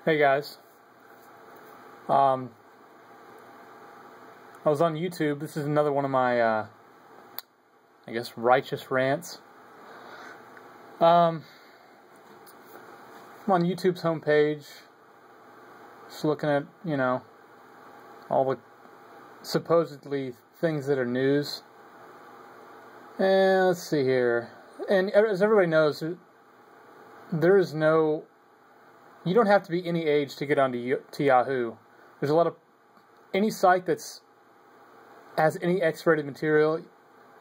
Hey guys, I was on YouTube. This is another one of my, I guess, righteous rants. I'm on YouTube's homepage, just looking at, all the supposedly things that are news. And let's see here. And as everybody knows, there is no... You don't have to be any age to get onto Yahoo. There's a lot of... Any site that's has any X-rated material,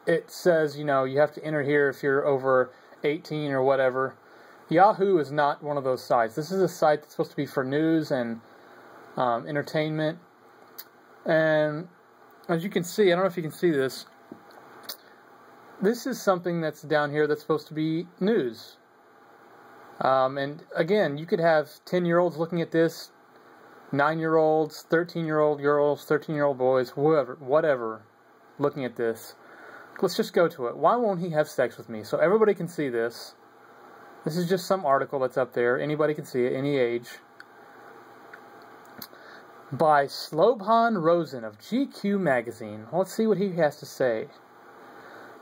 it says, you have to enter here if you're over 18 or whatever. Yahoo is not one of those sites. This is a site that's supposed to be for news and entertainment. And as you can see, I don't know if you can see this. This is something that's down here that's supposed to be news. And again, you could have 10-year-olds looking at this, 9-year-olds, 13-year-old girls, 13-year-old boys, whatever, looking at this. Let's just go to it. Why won't he have sex with me? So everybody can see this. This is just some article that's up there. Anybody can see it, any age. By Slobodan Rosen of GQ magazine. Let's see what he has to say.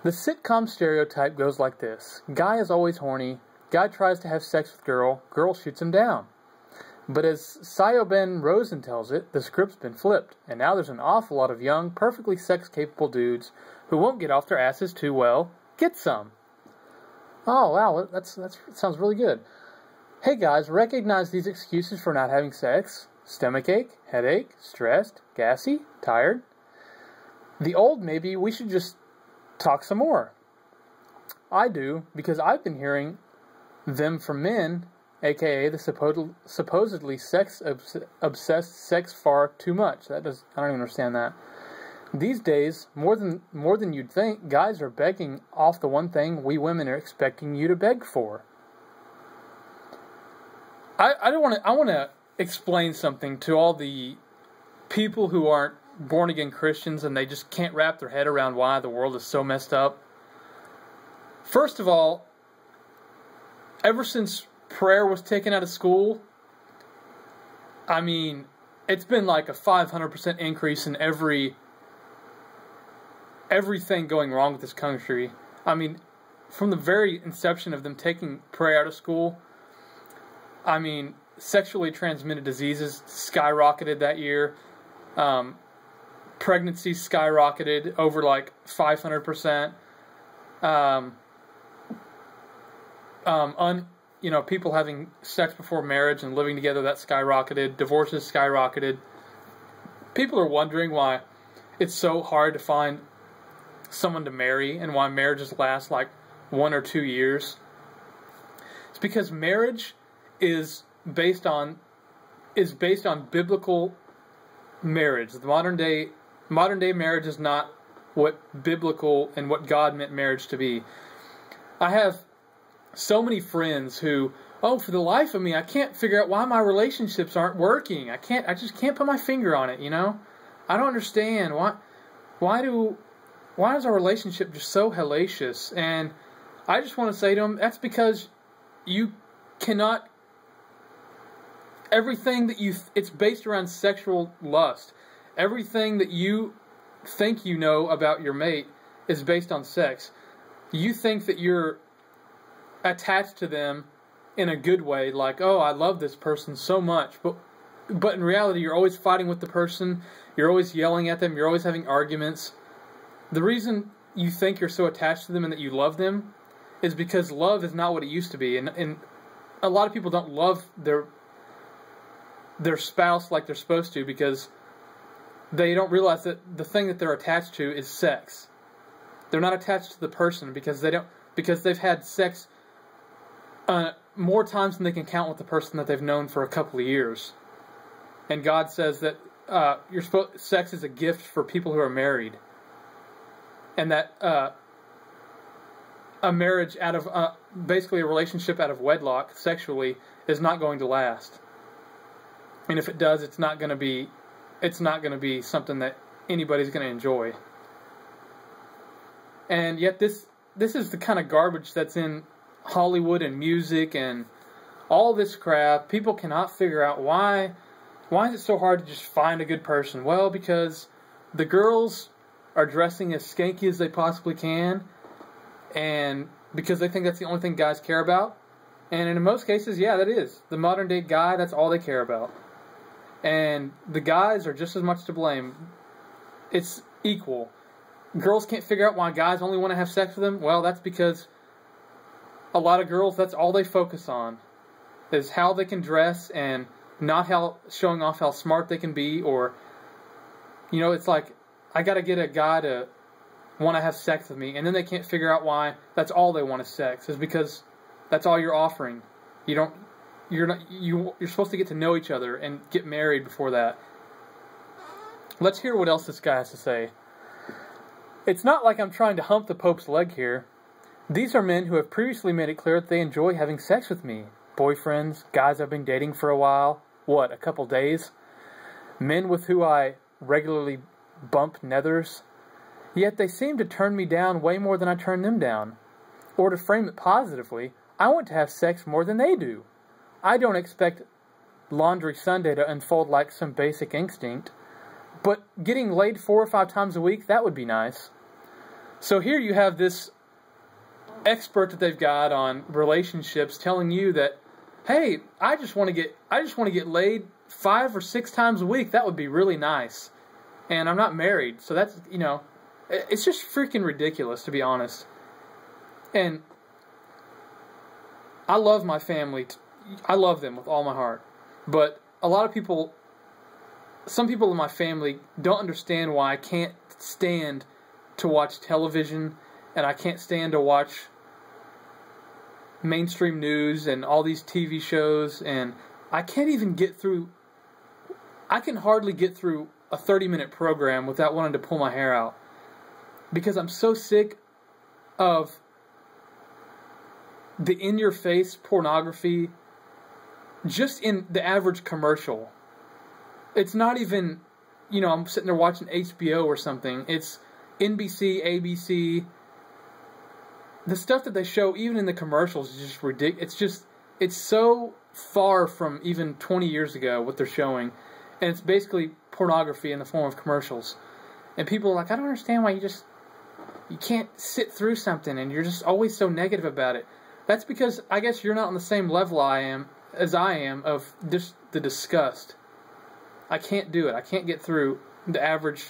The sitcom stereotype goes like this. Guy is always horny. Guy tries to have sex with girl. Girl shoots him down. But as Slobodan Rosen tells it, the script's been flipped, and now there's an awful lot of young, perfectly sex-capable dudes who won't get off their asses too well. Get some. Oh, wow, that sounds really good. Hey guys, recognize these excuses for not having sex? Stomachache, headache, stressed, gassy, tired? The old maybe we should just talk some more. I do, because I've been hearing them from men, aka the supposedly sex-obsessed sex far too much. I don't even understand that. These days, more than you'd think, guys are begging off the one thing we women are expecting you to beg for. I want to explain something to all the people who aren't born-again Christians and they just can't wrap their head around why the world is so messed up. First of all, ever since prayer was taken out of school, I mean, it's been like a 500% increase in everything going wrong with this country. I mean, from the very inception of them taking prayer out of school, I mean, sexually transmitted diseases skyrocketed that year. Pregnancies skyrocketed over like 500%. People having sex before marriage and living together, that skyrocketed. Divorces skyrocketed. People are wondering why it's so hard to find someone to marry and why marriages last like 1 or 2 years. It's because marriage is based on biblical marriage. The modern day marriage is not what biblical and what God meant marriage to be. I have so many friends who, for the life of me, I can't figure out why my relationships aren't working. I just can't put my finger on it, I don't understand. Why is our relationship just so hellacious? And I just want to say to them, that's because you cannot, everything that it's based around sexual lust. Everything that you think you know about your mate is based on sex. You think that you're attached to them in a good way, like, oh, I love this person so much, but in reality you're always fighting with the person, you're always yelling at them, you're always having arguments. The reason you think you're so attached to them and that you love them is because love is not what it used to be, and a lot of people don't love their spouse like they're supposed to because they don't realize that the thing that they're attached to is sex. They're not attached to the person because they've had sex more times than they can count with the person that they've known for a couple of years. And God says that sex is a gift for people who are married, and that a marriage out of basically a relationship out of wedlock sexually is not going to last. And if it does, it's not going to be something that anybody's going to enjoy. And yet this is the kind of garbage that's in Hollywood and music and all this crap. People cannot figure out why is it so hard to just find a good person? Well, because the girls are dressing as skanky as they possibly can, and because they think that's the only thing guys care about. And in most cases, yeah, that is. The modern day guy, that's all they care about. And the guys are just as much to blame. It's equal. Girls can't figure out why guys only want to have sex with them. Well, that's because a lot of girls, that's all they focus on, is how they can dress and not how showing off how smart they can be. Or, you know, it's like, I got to get a guy to want to have sex with me, and then they can't figure out why that's all they want is sex. Is because that's all you're offering. You're supposed to get to know each other and get married before that. Let's hear what else this guy has to say. It's not like I'm trying to hump the Pope's leg here. These are men who have previously made it clear that they enjoy having sex with me. Boyfriends, guys I've been dating for a while. What, a couple days? Men with who I regularly bump nethers. Yet they seem to turn me down way more than I turn them down. Or to frame it positively, I want to have sex more than they do. I don't expect Laundry Sunday to unfold like some basic instinct, but getting laid 4 or 5 times a week, that would be nice. So here you have this expert that they've got on relationships telling you that, hey, I just want to get laid 5 or 6 times a week. That would be really nice. And I'm not married, so that's, you know, it's just freaking ridiculous, to be honest. And I love my family. I love them with all my heart. But a lot of people, some people in my family don't understand why I can't stand to watch television, and I can't stand to watch mainstream news and all these TV shows, and I can't even get through, I can hardly get through a 30-minute program without wanting to pull my hair out. Because I'm so sick of the in-your-face pornography just in the average commercial. It's not even, you know, I'm sitting there watching HBO or something. It's NBC, ABC. The stuff that they show, even in the commercials, is just ridiculous. It's so far from even 20 years ago, what they're showing. And it's basically pornography in the form of commercials. And people are like, I don't understand why you can't sit through something and you're just always so negative about it. That's because I guess you're not on the same level as I am of just the disgust. I can't do it. I can't get through the average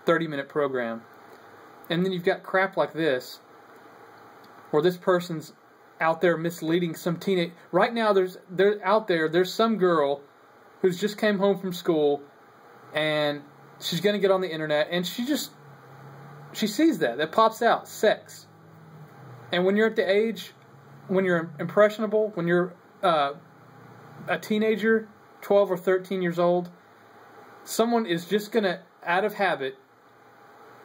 30-minute program. And then you've got crap like this, where this person's out there misleading some teenage. Right now, there's some girl who's just came home from school, and she's going to get on the internet, and she sees that pops out, sex. And when you're at the age, when you're impressionable, when you're a teenager, 12 or 13 years old, someone is just going to, out of habit,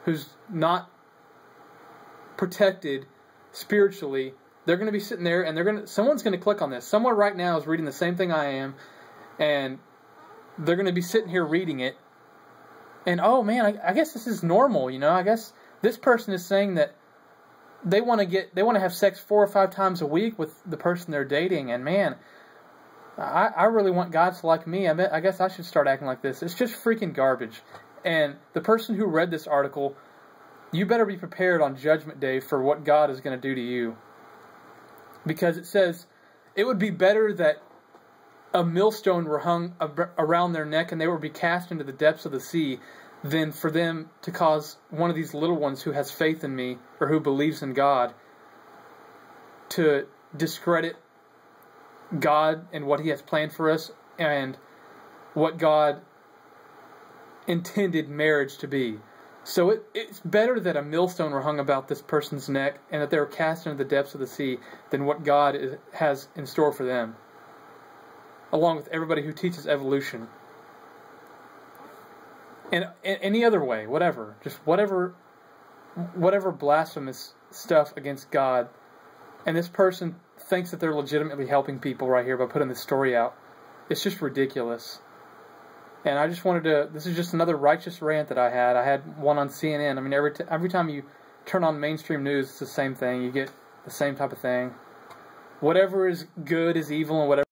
who's not protected spiritually, they're going to be sitting there, and someone's going to click on this. Someone right now is reading the same thing I am, and they're going to be sitting here reading it, and oh man, I guess this is normal, you know. I guess this person is saying that they want to have sex 4 or 5 times a week with the person they're dating, and man, I really want God to like me. I guess I should start acting like this. It's just freaking garbage. And the person who read this article, you better be prepared on Judgment Day for what God is going to do to you. Because it says, it would be better that a millstone were hung around their neck and they would be cast into the depths of the sea than for them to cause one of these little ones who has faith in me or who believes in God to discredit God and what He has planned for us and what God intended marriage to be. So it's better that a millstone were hung about this person's neck and that they were cast into the depths of the sea than what God has in store for them, along with everybody who teaches evolution. And any other way, whatever, just whatever blasphemous stuff against God. And this person thinks that they're legitimately helping people right here by putting this story out. It's just ridiculous. And I just wanted to, this is just another righteous rant that I had. I had one on CNN. I mean, every time you turn on mainstream news, it's the same thing. You get the same type of thing. Whatever is good is evil, and whatever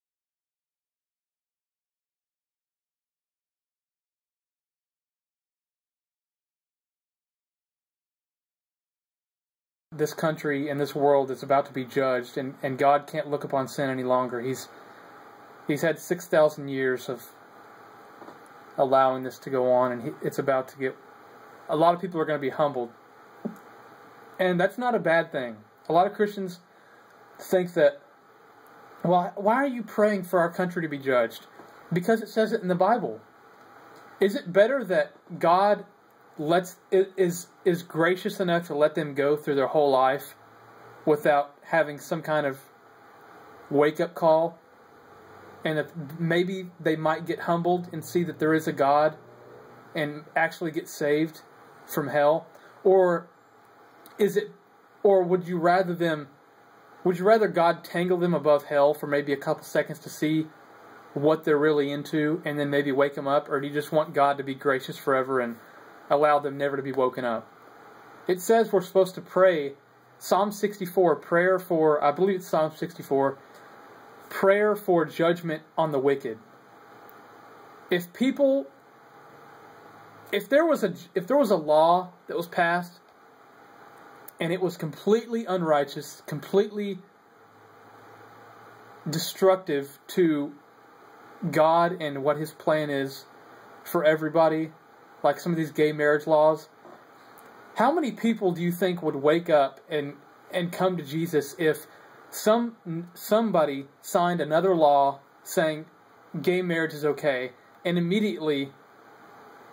this country and this world is about to be judged, and God can't look upon sin any longer. He's had 6,000 years of allowing this to go on, and it's about to get... A lot of people are going to be humbled. And that's not a bad thing. A lot of Christians think that, well, why are you praying for our country to be judged? Because it says it in the Bible. Is it better that God is gracious enough to let them go through their whole life without having some kind of wake-up call? And that maybe they might get humbled and see that there is a God and actually get saved from hell? Or would you rather God tangle them above hell for maybe a couple seconds to see what they're really into and then maybe wake them up? Or do you just want God to be gracious forever and allow them never to be woken up? It says we're supposed to pray, Psalm 64, prayer for, I believe it's Psalm 64, prayer for judgment on the wicked. If there was a law that was passed and it was completely unrighteous, completely destructive to God and what His plan is for everybody, like some of these gay marriage laws, how many people do you think would wake up and come to Jesus if somebody signed another law saying gay marriage is okay, and immediately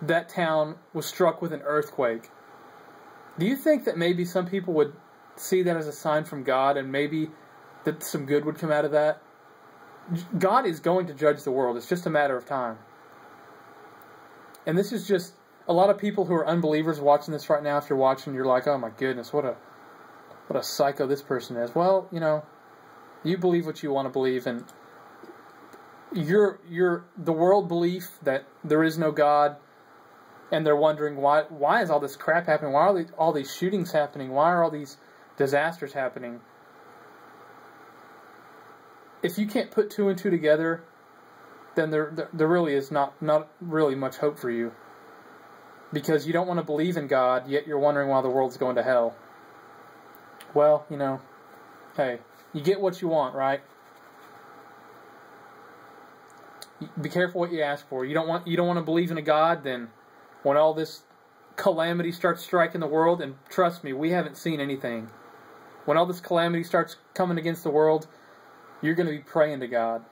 that town was struck with an earthquake? Do you think that maybe some people would see that as a sign from God, and maybe that some good would come out of that? God is going to judge the world. It's just a matter of time. And this is just a lot of people who are unbelievers watching this right now. If you're watching, you're like, oh my goodness, what a psycho this person is. Well, you believe what you want to believe, and the world belief that there is no God, and they're wondering why is all this crap happening? Why are all these shootings happening? Why are all these disasters happening? If you can't put two and two together, then there really is not really much hope for you, because you don't want to believe in God, yet you're wondering why the world's going to hell. Well, hey, you get what you want, right? Be careful what you ask for. You don't want to believe in a God, then when all this calamity starts striking the world, and trust me, we haven't seen anything. When all this calamity starts coming against the world, you're going to be praying to God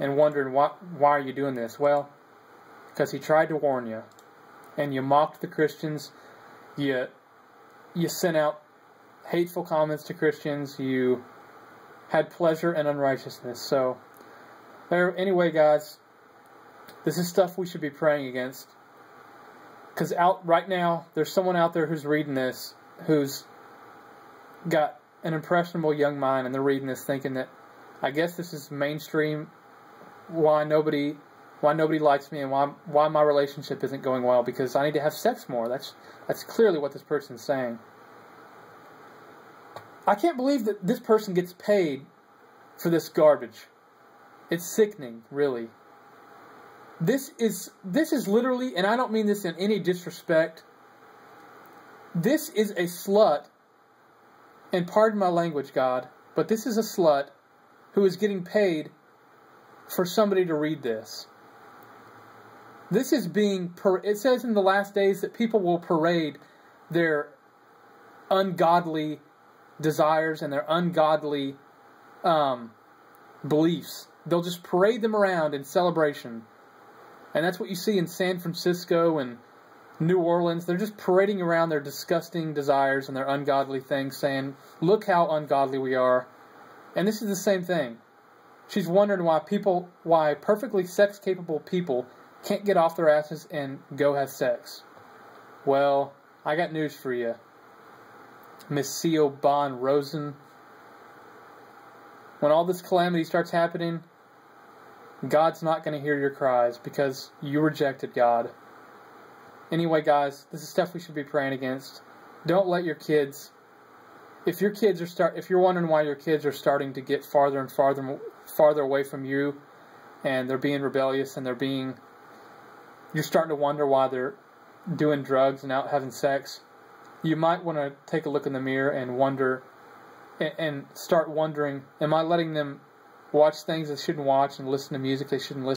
and wondering, why are you doing this? Well, because He tried to warn you, and you mocked the Christians. You sent out hateful comments to Christians. You had pleasure in unrighteousness. So, anyway, guys, this is stuff we should be praying against. Because right now, there's someone out there who's reading this, who's got an impressionable young mind, and they're reading this thinking that, I guess this is mainstream, why nobody likes me, and why my relationship isn't going well, because I need to have sex more. That's clearly what this person's saying. I can't believe that this person gets paid for this garbage. It's sickening, really. This is literally, and I don't mean this in any disrespect, this is a slut, and pardon my language, God, but this is a slut who is getting paid for somebody to read this. This is it says in the last days that people will parade their ungodly desires and their ungodly beliefs. They'll just parade them around in celebration. And that's what you see in San Francisco and New Orleans. They're just parading around their disgusting desires and their ungodly things, saying, look how ungodly we are. And this is the same thing. She's wondering why perfectly sex-capable people can't get off their asses and go have sex. Well, I got news for you, Miss C.O. Bon Rosen. When all this calamity starts happening, God's not going to hear your cries because you rejected God. Anyway, guys, this is stuff we should be praying against. Don't let your kids, if you're wondering why your kids are starting to get farther and farther away from you, and they're being rebellious, and you're starting to wonder why they're doing drugs and out having sex, you might want to take a look in the mirror and wonder, and start wondering, am I letting them watch things they shouldn't watch and listen to music they shouldn't listen